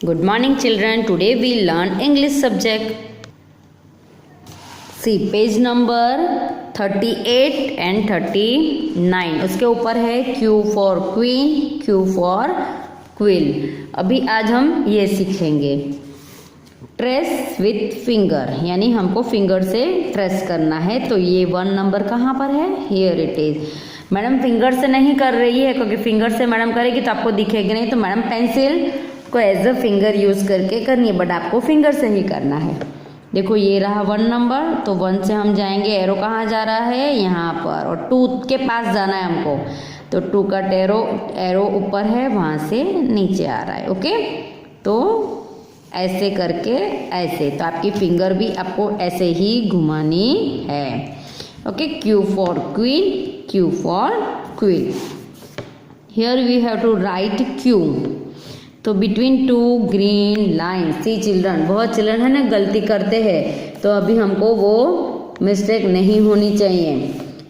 Good morning children. Today we learn English subject. See page number 38 and 39. उसके ऊपर है Q for Queen, Q for Quill. अभी आज हम ये सीखेंगे ट्रेस विथ फिंगर, यानी हमको फिंगर से ट्रेस करना है। तो ये 1 नंबर कहाँ पर है? Here it is. Madam finger से नहीं कर रही है क्योंकि फिंगर से मैडम करेगी तो आपको दिखेगी नहीं, तो मैडम पेंसिल को एज अ फिंगर यूज करके करनी है, बट आपको फिंगर से ही करना है। देखो ये रहा 1 नंबर, तो 1 से हम जाएंगे, एरो कहाँ जा रहा है? यहाँ पर, और 2 के पास जाना है हमको, तो 2 का एरो ऊपर है, वहाँ से नीचे आ रहा है। ओके, तो ऐसे करके ऐसे, तो आपकी फिंगर भी आपको ऐसे ही घुमानी है। Okay, Q for Queen, Q for Quill. Here we have to write Q. तो बिटवीन 2 ग्रीन लाइन। सी चिल्ड्रन, बहुत चिल्ड्रन है ना गलती करते हैं, तो अभी हमको वो मिस्टेक नहीं होनी चाहिए।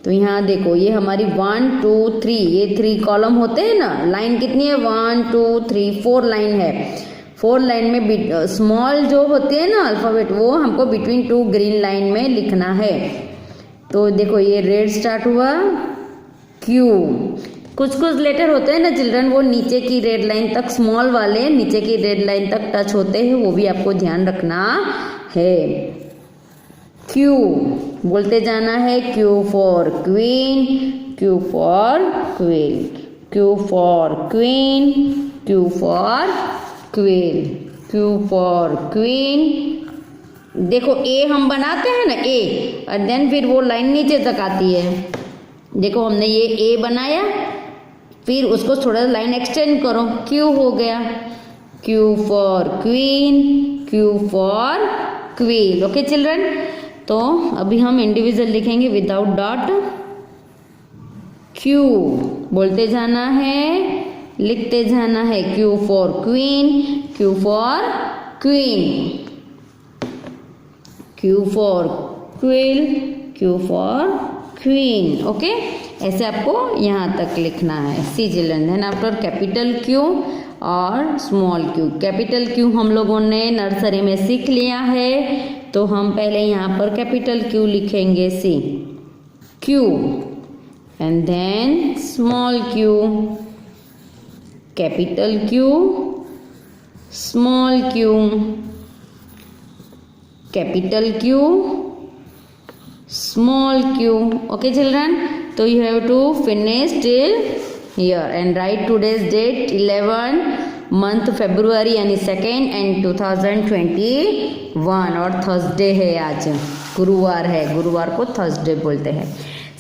तो यहाँ देखो, ये हमारी 1 2 3, ये 3 कॉलम होते हैं ना। लाइन कितनी है? 1 2 3 4 लाइन है। 4 लाइन में स्मॉल जो होते हैं ना अल्फाबेट, वो हमको बिटवीन 2 ग्रीन लाइन में लिखना है। तो देखो ये रेड स्टार्ट हुआ, क्यू। कुछ कुछ लेटर होते हैं ना चिल्ड्रन, वो नीचे की रेड लाइन तक, स्मॉल वाले नीचे की रेड लाइन तक टच होते हैं, वो भी आपको ध्यान रखना है। क्यू बोलते जाना है, Q for queen, Q for queen, Q for queen, Q for queen, Q for queen. देखो ए हम बनाते हैं ना, ए, और देन फिर वो लाइन नीचे तक आती है। देखो हमने ये ए बनाया, फिर उसको थोड़ा लाइन एक्सटेंड करो, क्यू हो गया। Q for queen, Q for quill. Okay children, तो अभी हम इंडिविजुअल लिखेंगे विदाउट डॉट। क्यू बोलते जाना है, लिखते जाना है। Q for queen, Q for queen, Q for quill, Q for queen. Okay, ऐसे आपको यहाँ तक लिखना है। See children, then after capital Q और स्मॉल क्यू। कैपिटल क्यू हम लोगों ने नर्सरी में सीख लिया है, तो हम पहले यहाँ पर कैपिटल क्यू लिखेंगे, see Q, and then small Q, capital Q, small Q, capital Q, small Q. Okay children, तो you have to finish till here and write today's date 11 month February यानी 2nd and 2021, और Thursday है आज, गुरुवार है, गुरुवार को Thursday बोलते हैं।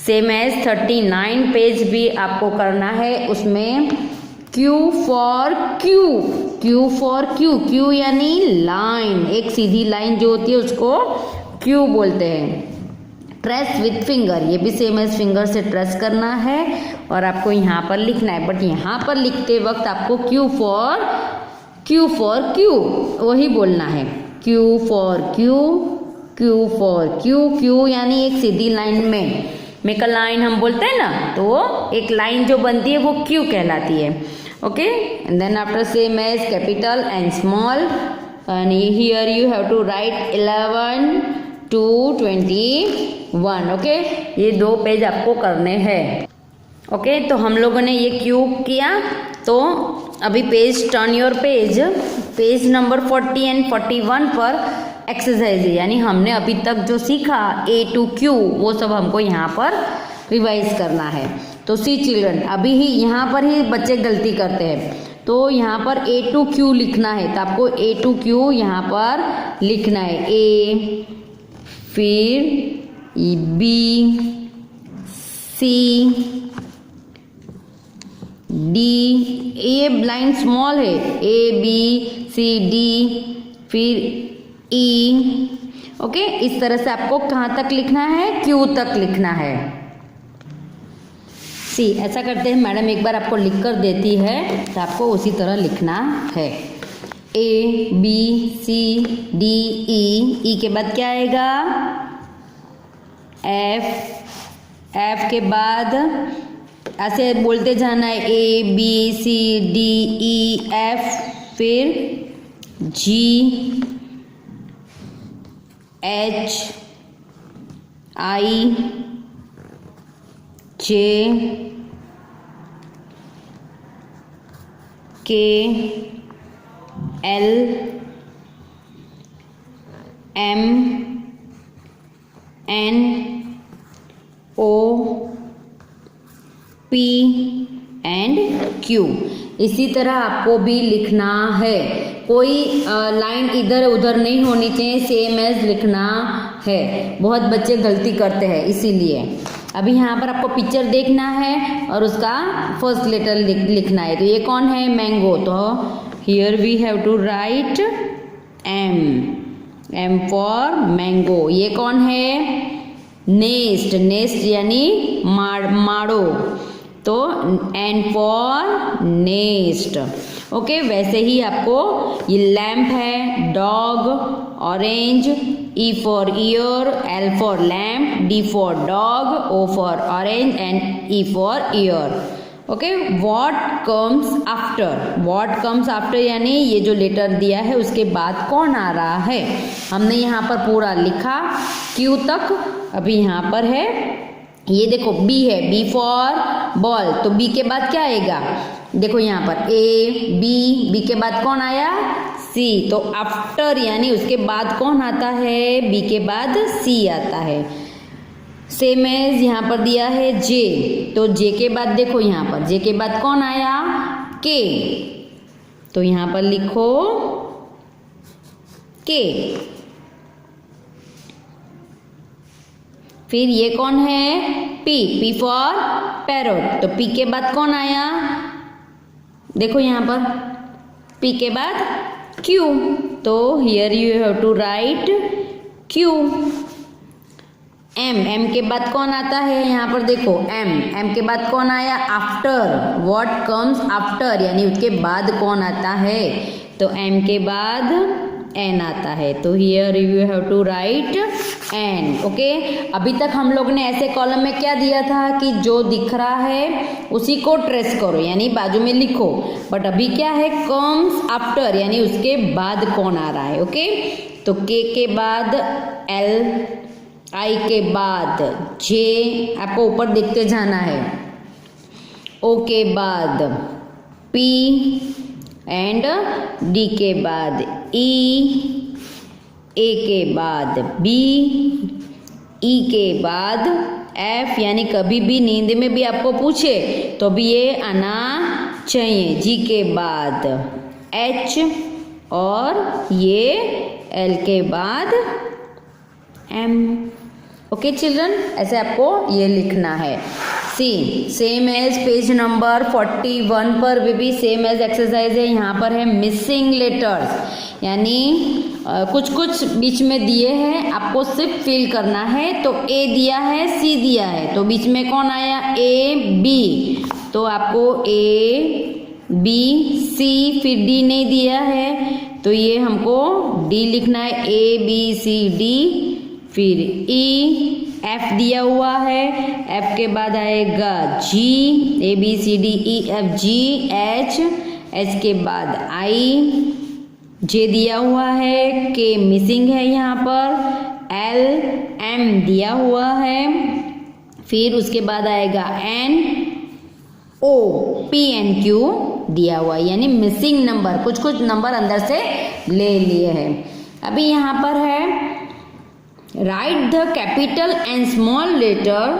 सेम एज 39 पेज भी आपको करना है, उसमें Q for Q, Q for Q, Q यानी लाइन, एक सीधी लाइन जो होती है उसको क्यू बोलते हैं। ट्रेस विथ फिंगर, ये भी सेम एज फिंगर से ट्रेस करना है और आपको यहाँ पर लिखना है, बट यहाँ पर लिखते वक्त आपको क्यू फॉर क्यू वही बोलना है। Q for Q, Q for Q, Q यानी एक सीधी लाइन में, मेक अ लाइन हम बोलते हैं ना, तो एक लाइन जो बनती है वो क्यू कहलाती है। Okay, and then after same as capital and small, and here you have to write 11 to 21। Okay, ये 2 पेज आपको करने हैं। ओके, तो हम लोगों ने ये क्यू किया, तो अभी page turn your page number 40 and 41 पर एक्सरसाइज, यानी हमने अभी तक जो सीखा A to Q, वो सब हमको यहाँ पर रिवाइज करना है। तो सी चिल्ड्रन, अभी ही यहाँ पर ही बच्चे गलती करते हैं, तो यहाँ पर A to Q लिखना है, तो आपको A to Q यहाँ पर लिखना है। A, फिर B, C, D, ये लाइन स्मॉल है, A B C D, फिर E। ओके, इस तरह से आपको कहाँ तक लिखना है? Q तक लिखना है। सी, ऐसा करते हैं, मैडम एक बार आपको लिख कर देती है, तो आपको उसी तरह लिखना है। A B C D E के बाद क्या आएगा? F के बाद ऐसे बोलते जाना है, A B C D E F, फिर G H I J K L M N O P and Q। इसी तरह आपको भी लिखना है, कोई लाइन इधर उधर नहीं होनी चाहिए, सेम एज लिखना है। बहुत बच्चे गलती करते हैं इसीलिए। अभी यहाँ पर आपको पिक्चर देखना है और उसका फर्स्ट लेटर लिखना है। तो ये कौन है? मैंगो। तो here we have to write M for mango. ये कौन है? नेस्ट। नेस्ट यानी माड़ो, तो N फॉर नेस्ट। ओके, वैसे ही आपको ये लैम्प है, dog, orange, E for year, L for lamp, D for dog, O for orange and E for year. Okay, what comes after. What comes after यानी ये जो लेटर दिया है उसके बाद कौन आ रहा है। हमने यहाँ पर पूरा लिखा Q तक। अभी यहाँ पर है, ये देखो B है, B फॉर बॉल। तो B के बाद क्या आएगा? देखो यहाँ पर A B के बाद कौन आया? C। तो आफ्टर यानी उसके बाद कौन आता है? B के बाद C आता है। सेम एज यहाँ पर दिया है J। तो J के बाद देखो यहाँ पर J के बाद कौन आया? K। तो यहाँ पर लिखो K। फिर ये कौन है? P for parrot. तो P के बाद कौन आया? देखो यहाँ पर P के बाद Q। तो here you have to write Q। M के बाद कौन आता है? यहाँ पर देखो M के बाद कौन आया? आफ्टर। व्हाट कम्स आफ्टर यानी उसके बाद कौन आता है? तो M के बाद N आता है। तो here you have to write N। Okay, अभी तक हम लोग ने ऐसे कॉलम में क्या दिया था कि जो दिख रहा है उसी को ट्रेस करो यानी बाजू में लिखो। बट अभी क्या है? कम्स आफ्टर यानी उसके बाद कौन आ रहा है। ओके, तो K के बाद L, I के बाद J, आपको ऊपर देखते जाना है, O के बाद P एंड D के बाद E, A के बाद B, E के बाद F। यानी कभी भी नींद में भी आपको पूछे तो भी ये आना चाहिए। G के बाद H और ये L के बाद M। ओके चिल्ड्रन, ऐसे आपको ये लिखना है। सेम एज पेज नंबर 41 पर भी सेम एज एक्सरसाइज है। यहाँ पर है मिसिंग लेटर्स, यानी कुछ बीच में दिए हैं, आपको सिर्फ फिल करना है। तो A दिया है, C दिया है, तो बीच में कौन आया? A B। तो आपको A B C, फिर D नहीं दिया है तो ये हमको D लिखना है, A B C D। फिर E F दिया हुआ है, F के बाद आएगा G, A B C D E F G H, H के बाद I, J दिया हुआ है, K मिसिंग है यहाँ पर, L M दिया हुआ है, फिर उसके बाद आएगा N O P N Q दिया हुआ है, यानी मिसिंग नंबर, कुछ नंबर अंदर से ले लिए हैं। अभी यहाँ पर है write the capital and small letter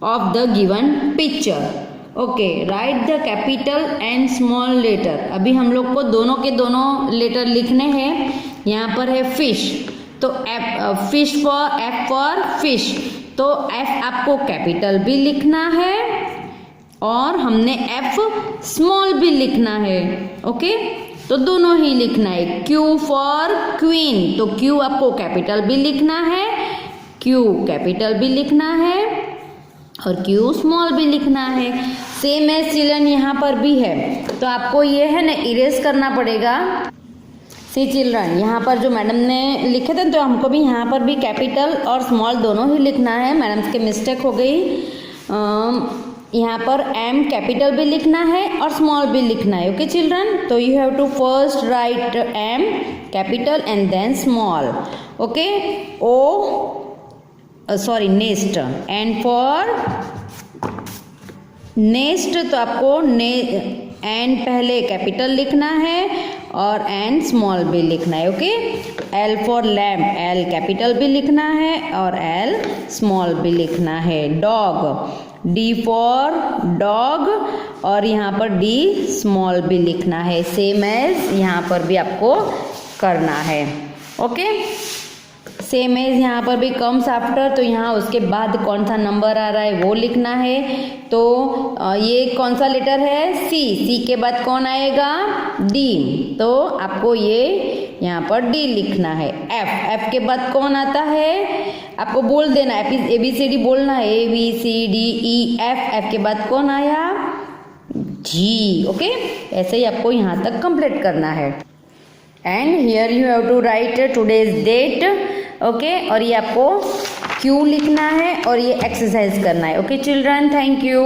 of the given picture. Okay, write the capital and small letter. अभी हम लोग को दोनों के दोनों लेटर लिखने हैं। यहाँ पर है फिश, तो fish for F for fish, तो F आपको कैपिटल भी लिखना है और हमने F स्मॉल भी लिखना है। ओके, तो दोनों ही लिखना है। Q फॉर क्वीन, तो Q आपको कैपिटल भी लिखना है, Q कैपिटल भी लिखना है और Q स्मॉल भी लिखना है। सेम एज चिल्ड्रन यहाँ पर भी है, तो आपको ये है ना इरेज करना पड़ेगा। सी चिल्ड्रन, यहाँ पर जो मैडम ने लिखे थे तो हमको भी यहाँ पर भी कैपिटल और स्मॉल दोनों ही लिखना है। मैडम के मिस्टेक हो गई। यहाँ पर M कैपिटल भी लिखना है और स्मॉल भी लिखना है. ओके चिल्ड्रन, तो you have to first write M capital and then small. Okay, next. And for next, तो आपको एन पहले कैपिटल लिखना है और एन स्मॉल भी लिखना है. Okay, L for lamp, L capital भी लिखना है और एल स्मॉल भी लिखना है. डॉग, डी फॉर डॉग और यहाँ पर डी स्मॉल भी लिखना है. सेम एज यहाँ पर भी आपको करना है. ओके, सेम एज यहाँ पर भी कम्स आफ्टर, तो यहाँ उसके बाद कौन सा नंबर आ रहा है वो लिखना है. तो ये कौन सा लेटर है? सी. सी के बाद कौन आएगा? डी. तो आपको ये यहाँ पर डी लिखना है. एफ. एफ के बाद कौन आता है? आपको बोल देना, ABCD बोलना है. ABCDE F. एफ के बाद कौन आया? जी. ओके, ऐसे ही आपको यहाँ तक कंप्लीट करना है. And here you have to write today's date. Okay, और ये आपको क्यू लिखना है और ये एक्सरसाइज करना है. Okay children, thank you.